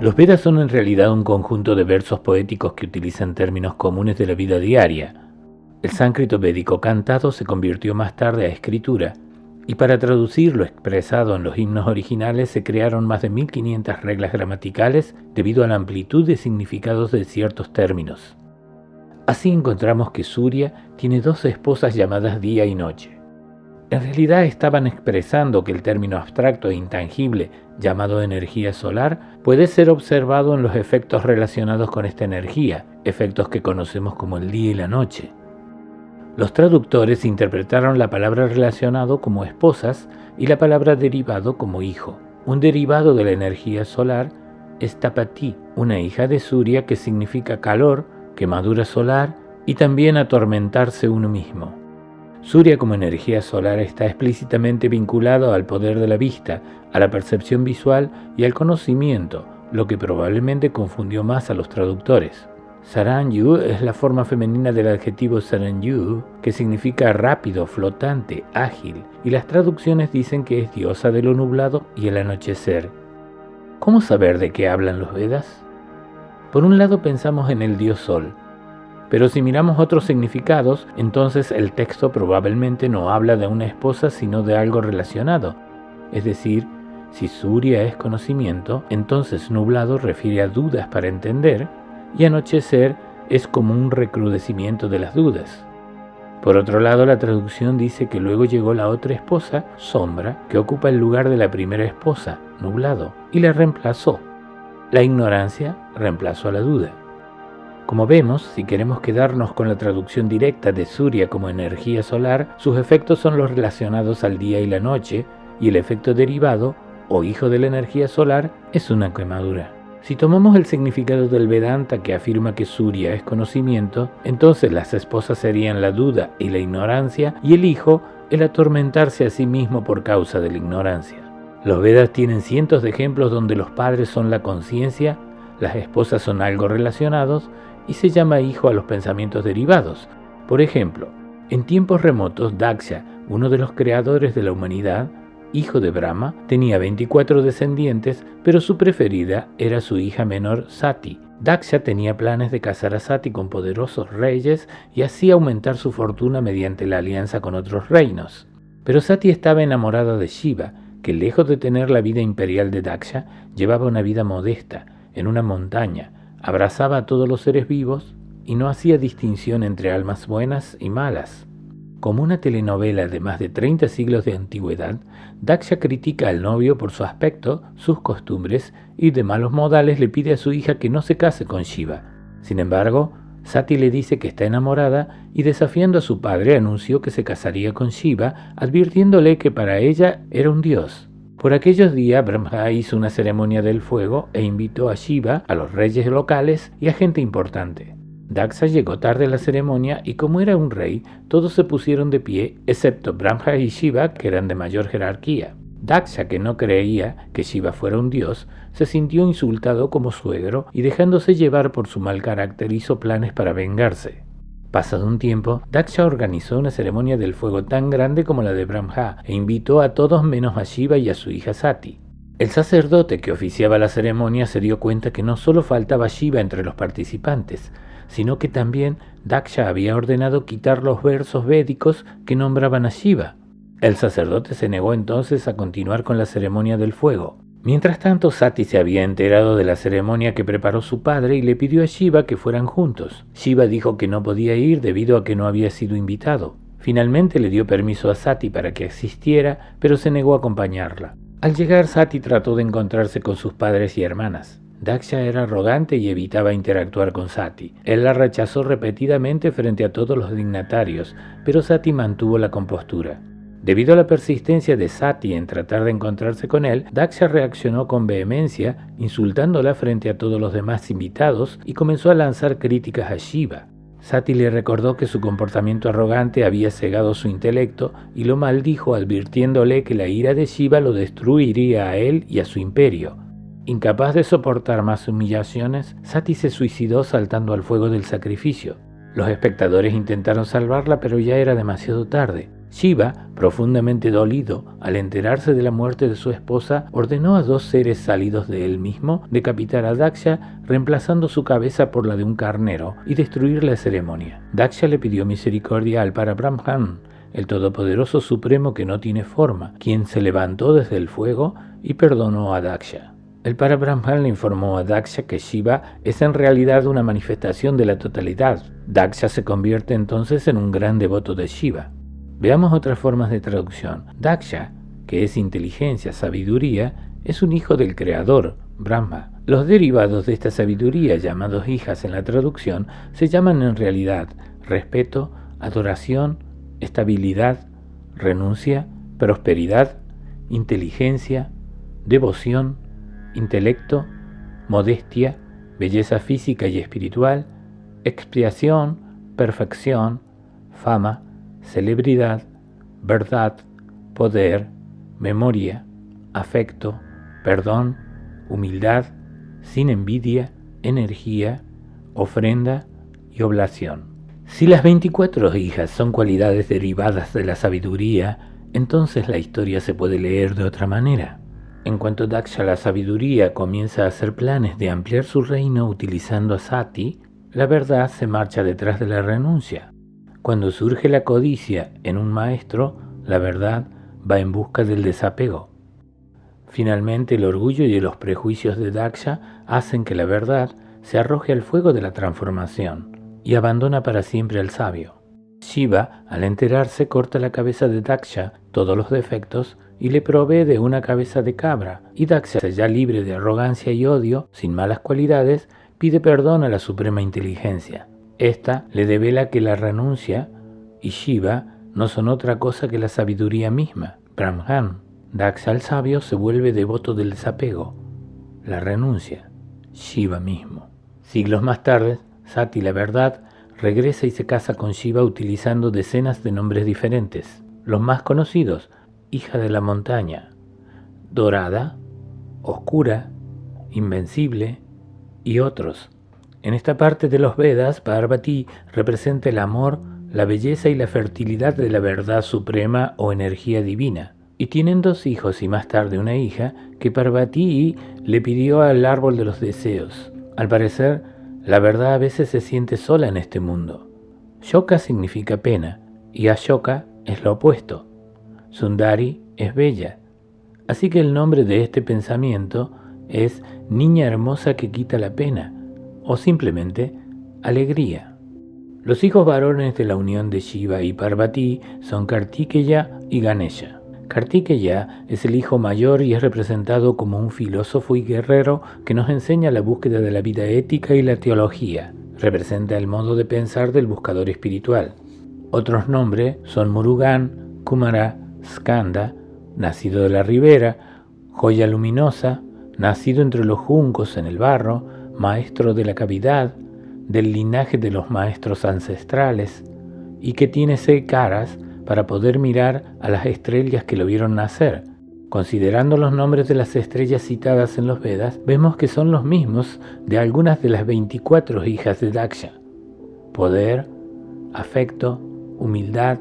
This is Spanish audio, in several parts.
Los Vedas son en realidad un conjunto de versos poéticos que utilizan términos comunes de la vida diaria. El sánscrito védico cantado se convirtió más tarde a escritura, y para traducir lo expresado en los himnos originales se crearon más de 1500 reglas gramaticales debido a la amplitud de significados de ciertos términos. Así encontramos que Surya tiene 2 esposas llamadas día y noche. En realidad estaban expresando que el término abstracto e intangible llamado energía solar puede ser observado en los efectos relacionados con esta energía, efectos que conocemos como el día y la noche. Los traductores interpretaron la palabra relacionado como esposas y la palabra derivado como hijo. Un derivado de la energía solar es Tapati, una hija de Surya que significa calor, quemadura solar y también atormentarse uno mismo. Surya como energía solar está explícitamente vinculado al poder de la vista, a la percepción visual y al conocimiento, lo que probablemente confundió más a los traductores. Saranyu es la forma femenina del adjetivo Saranyu, que significa rápido, flotante, ágil, y las traducciones dicen que es diosa de lo nublado y el anochecer. ¿Cómo saber de qué hablan los Vedas? Por un lado pensamos en el dios Sol, pero si miramos otros significados, entonces el texto probablemente no habla de una esposa sino de algo relacionado. Es decir, si Surya es conocimiento, entonces nublado refiere a dudas para entender, y anochecer es como un recrudecimiento de las dudas. Por otro lado, la traducción dice que luego llegó la otra esposa, sombra, que ocupa el lugar de la primera esposa, nublado, y la reemplazó. La ignorancia reemplazó a la duda. Como vemos, si queremos quedarnos con la traducción directa de Surya como energía solar, sus efectos son los relacionados al día y la noche, y el efecto derivado, o hijo de la energía solar, es una quemadura. Si tomamos el significado del Vedanta que afirma que Surya es conocimiento, entonces las esposas serían la duda y la ignorancia, y el hijo, el atormentarse a sí mismo por causa de la ignorancia. Los Vedas tienen cientos de ejemplos donde los padres son la conciencia, las esposas son algo relacionados, y se llama hijo a los pensamientos derivados. Por ejemplo, en tiempos remotos, Daksha, uno de los creadores de la humanidad, hijo de Brahma, tenía 24 descendientes, pero su preferida era su hija menor Sati. Daksha tenía planes de casar a Sati con poderosos reyes y así aumentar su fortuna mediante la alianza con otros reinos. Pero Sati estaba enamorada de Shiva, que lejos de tener la vida imperial de Daksha, llevaba una vida modesta, en una montaña, abrazaba a todos los seres vivos y no hacía distinción entre almas buenas y malas. Como una telenovela de más de 30 siglos de antigüedad, Daksha critica al novio por su aspecto, sus costumbres y de malos modales le pide a su hija que no se case con Shiva. Sin embargo, Sati le dice que está enamorada y desafiando a su padre anunció que se casaría con Shiva, advirtiéndole que para ella era un dios. Por aquellos días, Brahma hizo una ceremonia del fuego e invitó a Shiva, a los reyes locales y a gente importante. Daksha llegó tarde a la ceremonia y como era un rey, todos se pusieron de pie, excepto Brahma y Shiva, que eran de mayor jerarquía. Daksha, que no creía que Shiva fuera un dios, se sintió insultado como suegro y dejándose llevar por su mal carácter hizo planes para vengarse. Pasado un tiempo, Daksha organizó una ceremonia del fuego tan grande como la de Brahma e invitó a todos menos a Shiva y a su hija Sati. El sacerdote que oficiaba la ceremonia se dio cuenta que no solo faltaba Shiva entre los participantes, sino que también Daksha había ordenado quitar los versos védicos que nombraban a Shiva. El sacerdote se negó entonces a continuar con la ceremonia del fuego. Mientras tanto, Sati se había enterado de la ceremonia que preparó su padre y le pidió a Shiva que fueran juntos. Shiva dijo que no podía ir debido a que no había sido invitado. Finalmente le dio permiso a Sati para que asistiera, pero se negó a acompañarla. Al llegar, Sati trató de encontrarse con sus padres y hermanas. Daksha era arrogante y evitaba interactuar con Sati. Él la rechazó repetidamente frente a todos los dignatarios, pero Sati mantuvo la compostura. Debido a la persistencia de Sati en tratar de encontrarse con él, Daksha reaccionó con vehemencia, insultándola frente a todos los demás invitados y comenzó a lanzar críticas a Shiva. Sati le recordó que su comportamiento arrogante había cegado su intelecto y lo maldijo advirtiéndole que la ira de Shiva lo destruiría a él y a su imperio. Incapaz de soportar más humillaciones, Sati se suicidó saltando al fuego del sacrificio. Los espectadores intentaron salvarla, pero ya era demasiado tarde. Shiva, profundamente dolido al enterarse de la muerte de su esposa, ordenó a 2 seres salidos de él mismo decapitar a Daksha, reemplazando su cabeza por la de un carnero, y destruir la ceremonia. Daksha le pidió misericordia al Parabrahman, el Todopoderoso Supremo que no tiene forma, quien se levantó desde el fuego y perdonó a Daksha. El Parabrahman le informó a Daksha que Shiva es en realidad una manifestación de la totalidad. Daksha se convierte entonces en un gran devoto de Shiva. Veamos otras formas de traducción. Daksha, que es inteligencia, sabiduría, es un hijo del creador, Brahma. Los derivados de esta sabiduría, llamados hijas en la traducción, se llaman en realidad respeto, adoración, estabilidad, renuncia, prosperidad, inteligencia, devoción, intelecto, modestia, belleza física y espiritual, expiación, perfección, fama, celebridad, verdad, poder, memoria, afecto, perdón, humildad, sin envidia, energía, ofrenda y oblación. Si las 24 hijas son cualidades derivadas de la sabiduría, entonces la historia se puede leer de otra manera. En cuanto Daksha, la sabiduría, comienza a hacer planes de ampliar su reino utilizando a Sati, la verdad se marcha detrás de la renuncia. Cuando surge la codicia en un maestro, la verdad va en busca del desapego. Finalmente, el orgullo y los prejuicios de Daksha hacen que la verdad se arroje al fuego de la transformación y abandona para siempre al sabio. Shiva, al enterarse, corta la cabeza de Daksha, todos los defectos, y le provee de una cabeza de cabra, y Daksha, ya libre de arrogancia y odio, sin malas cualidades, pide perdón a la suprema inteligencia. Esta le devela que la renuncia y Shiva no son otra cosa que la sabiduría misma, Brahman. Daksha, el sabio, se vuelve devoto del desapego, la renuncia, Shiva mismo. Siglos más tarde, Sati, la verdad, regresa y se casa con Shiva utilizando decenas de nombres diferentes. Los más conocidos: hija de la montaña, dorada, oscura, invencible y otros. En esta parte de los Vedas, Parvati representa el amor, la belleza y la fertilidad de la verdad suprema o energía divina. Y tienen 2 hijos y más tarde una hija que Parvati le pidió al árbol de los deseos. Al parecer, la verdad a veces se siente sola en este mundo. Shoka significa pena y Ashoka es lo opuesto. Sundari es bella. Así que el nombre de este pensamiento es niña hermosa que quita la pena, o simplemente alegría. Los hijos varones de la unión de Shiva y Parvati son Kartikeya y Ganesha. Kartikeya es el hijo mayor y es representado como un filósofo y guerrero que nos enseña la búsqueda de la vida ética y la teología. Representa el modo de pensar del buscador espiritual. Otros nombres son Murugan, Kumara, Skanda, nacido de la ribera, joya luminosa, nacido entre los juncos en el barro, maestro de la cavidad, del linaje de los maestros ancestrales, y que tiene 6 caras para poder mirar a las estrellas que lo vieron nacer. Considerando los nombres de las estrellas citadas en los Vedas, vemos que son los mismos de algunas de las 24 hijas de Daksha: poder, afecto, humildad,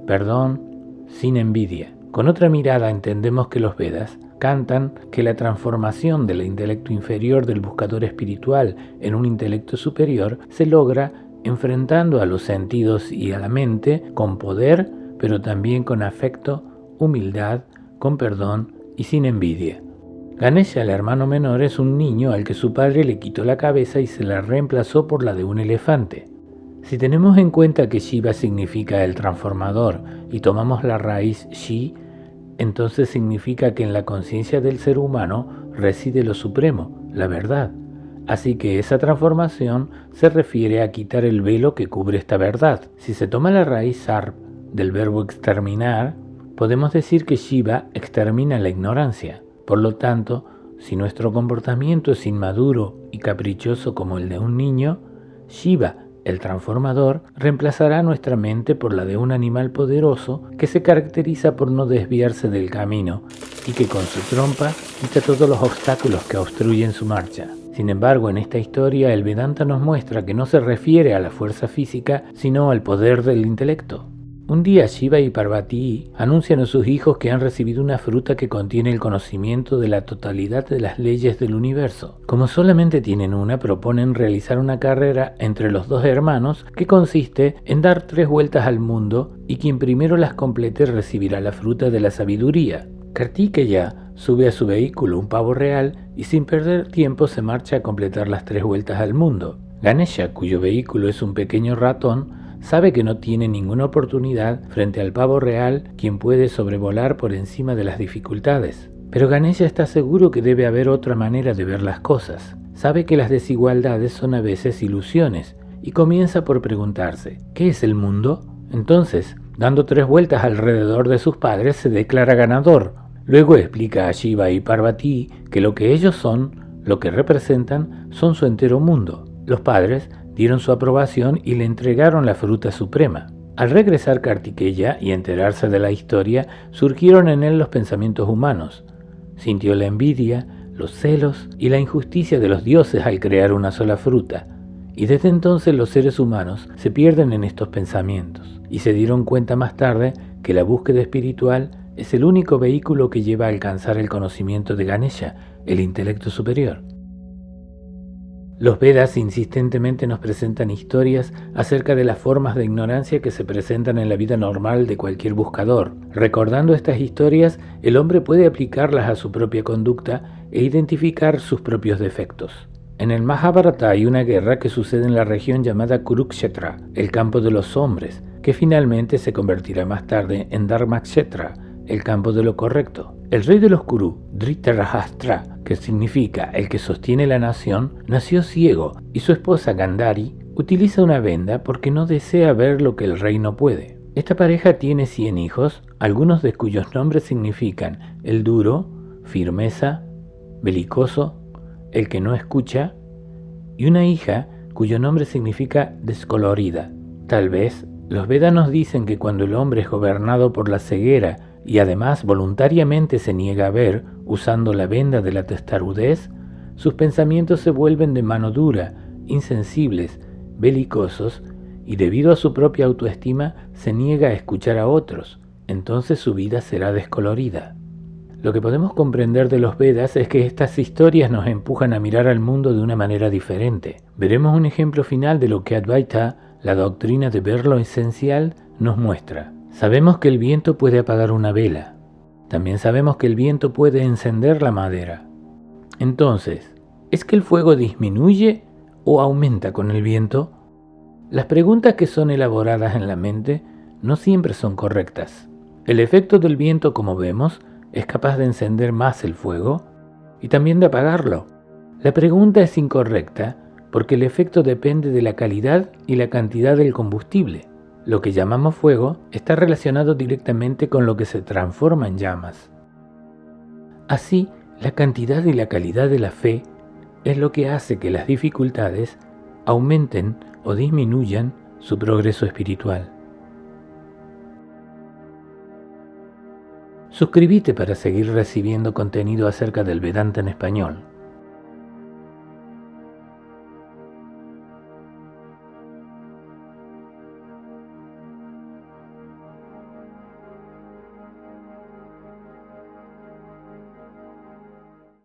perdón, sin envidia. Con otra mirada entendemos que los Vedas cantan que la transformación del intelecto inferior del buscador espiritual en un intelecto superior se logra enfrentando a los sentidos y a la mente con poder, pero también con afecto, humildad, con perdón y sin envidia. Ganesha, el hermano menor, es un niño al que su padre le quitó la cabeza y se la reemplazó por la de un elefante. Si tenemos en cuenta que Shiva significa el transformador y tomamos la raíz Shi, entonces significa que en la conciencia del ser humano reside lo supremo, la verdad. Así que esa transformación se refiere a quitar el velo que cubre esta verdad. Si se toma la raíz Sarv del verbo exterminar, podemos decir que Shiva extermina la ignorancia. Por lo tanto, si nuestro comportamiento es inmaduro y caprichoso como el de un niño, Shiva, el transformador, reemplazará nuestra mente por la de un animal poderoso que se caracteriza por no desviarse del camino y que con su trompa quita todos los obstáculos que obstruyen su marcha. Sin embargo, en esta historia el Vedanta nos muestra que no se refiere a la fuerza física, sino al poder del intelecto. Un día Shiva y Parvati anuncian a sus hijos que han recibido una fruta que contiene el conocimiento de la totalidad de las leyes del universo. Como solamente tienen una, proponen realizar una carrera entre los dos hermanos que consiste en dar 3 vueltas al mundo y quien primero las complete recibirá la fruta de la sabiduría. Kartikeya sube a su vehículo, un pavo real, y sin perder tiempo se marcha a completar las 3 vueltas al mundo. Ganesha, cuyo vehículo es un pequeño ratón, sabe que no tiene ninguna oportunidad frente al pavo real, quien puede sobrevolar por encima de las dificultades. Pero Ganesha está seguro que debe haber otra manera de ver las cosas. Sabe que las desigualdades son a veces ilusiones y comienza por preguntarse, ¿qué es el mundo? Entonces, dando 3 vueltas alrededor de sus padres, se declara ganador. Luego explica a Shiva y Parvati que lo que ellos son, lo que representan, son su entero mundo. Los padres dieron su aprobación y le entregaron la fruta suprema. Al regresar Kartikeya y enterarse de la historia, surgieron en él los pensamientos humanos. Sintió la envidia, los celos y la injusticia de los dioses al crear una sola fruta, y desde entonces los seres humanos se pierden en estos pensamientos, y se dieron cuenta más tarde que la búsqueda espiritual es el único vehículo que lleva a alcanzar el conocimiento de Ganesha, el intelecto superior. Los Vedas insistentemente nos presentan historias acerca de las formas de ignorancia que se presentan en la vida normal de cualquier buscador. Recordando estas historias, el hombre puede aplicarlas a su propia conducta e identificar sus propios defectos. En el Mahabharata hay una guerra que sucede en la región llamada Kurukshetra, el campo de los hombres, que finalmente se convertirá más tarde en Dharmakshetra, el campo de lo correcto. El rey de los Kuru, Dhritarashtra, que significa el que sostiene la nación, nació ciego y su esposa Gandhari utiliza una venda porque no desea ver lo que el rey no puede. Esta pareja tiene 100 hijos, algunos de cuyos nombres significan el duro, firmeza, belicoso, el que no escucha, y una hija cuyo nombre significa descolorida. Tal vez los Vedas nos dicen que cuando el hombre es gobernado por la ceguera y además voluntariamente se niega a ver usando la venda de la testarudez, sus pensamientos se vuelven de mano dura, insensibles, belicosos, y debido a su propia autoestima se niega a escuchar a otros, entonces su vida será descolorida. Lo que podemos comprender de los Vedas es que estas historias nos empujan a mirar al mundo de una manera diferente. Veremos un ejemplo final de lo que Advaita, la doctrina de ver lo esencial, nos muestra. Sabemos que el viento puede apagar una vela. También sabemos que el viento puede encender la madera. Entonces, ¿es que el fuego disminuye o aumenta con el viento? Las preguntas que son elaboradas en la mente no siempre son correctas. El efecto del viento, como vemos, es capaz de encender más el fuego y también de apagarlo. La pregunta es incorrecta porque el efecto depende de la calidad y la cantidad del combustible. Lo que llamamos fuego está relacionado directamente con lo que se transforma en llamas. Así, la cantidad y la calidad de la fe es lo que hace que las dificultades aumenten o disminuyan su progreso espiritual. Suscríbete para seguir recibiendo contenido acerca del Vedanta en español.